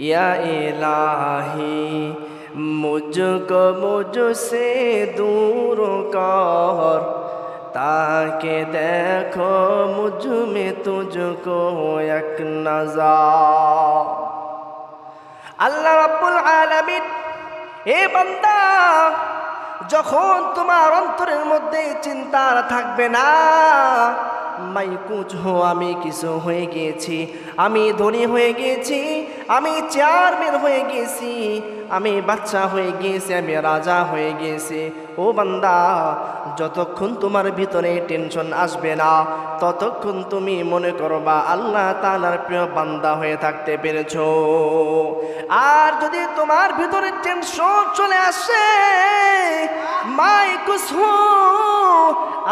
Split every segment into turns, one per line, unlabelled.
या इलाही मुझको मुझसे दूर कर, ताकि देखो मुझ में तुझको एक नज़र। আল্লাহ রাব্বুল আলামিন, এ বান্দা, যখন তোমার অন্তরের মধ্যে চিন্তা থাকবে না, মাই কুছ হো, আমি কিছু হয়ে গিয়েছি, আমি ধনী হয়ে গিয়েছি, আমি চেয়ারম্যান হয়ে গিয়েছি, আমি বাচ্চা হয়ে গিয়েছি, আমি রাজা হয়ে গিয়েছি। ও বান্দা, যতক্ষণ তোমার ভিতরে টেনশন আসবে না, ততক্ষণ তুমি মনে করবা আল্লাহ তাআলার প্রিয় বান্দা হয়ে থাকতে পেরেছো। আর যদি তোমার ভিতরে টেনশন চলে আসে, মাই কুছ হো,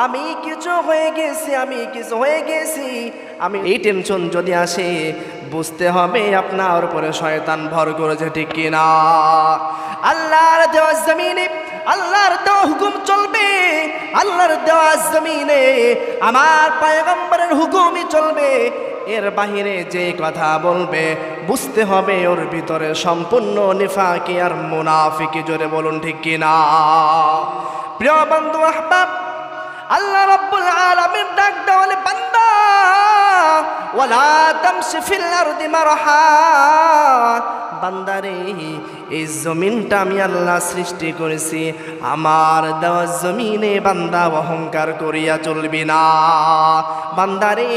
আমি কিছু হয়ে গেছি, আমি কিছু হয়ে গেছি, আমি, এই টেনশন যদি আসে, বুঝতে হবে আপনার উপরে শয়তান ভর করেছে, ঠিক কিনা? আল্লাহর দেওয়া জমিনে আল্লাহর দেওয়া হুকুম চলবে, আল্লাহর দেওয়া জমিনে আমার পয়গম্বরের হুকুমই চলবে। এর বাহিরে যে কথা বলবে, বুঝতে হবে ওর ভিতরে সম্পূর্ণ নিফাকি আর মুনাফিকি। জোরে বলুন ঠিক কিনা? প্রিয় বন্ধু আহবাব, আল্লাহ রাব্বুল আলামিন ডাক দেওয়ালে, বান্দা ওয়ালা তামশি ফিল আরদি মারহা, বান্দারে, এই জমিনটা আমি আল্লাহ সৃষ্টি করেছি, আমার দেওয়া জমিনে বান্দা অহংকার করিয়া চলবি না। বান্দারে,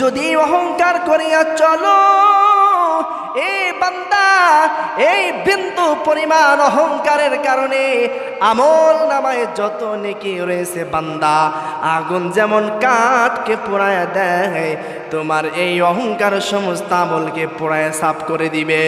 যদি অহংকার করিয়া চলো, এই বান্দা, এই বিন্দু পরিমাণ অহংকারের কারণে আমল নামায় যত নেকি রয়েছে, বান্দা, আগুন যেমন কাঠকে পোড়ায় দেয়, তোমার এই অহংকার সমস্ত আমলকে পোড়ায় সাফ করে দিবে।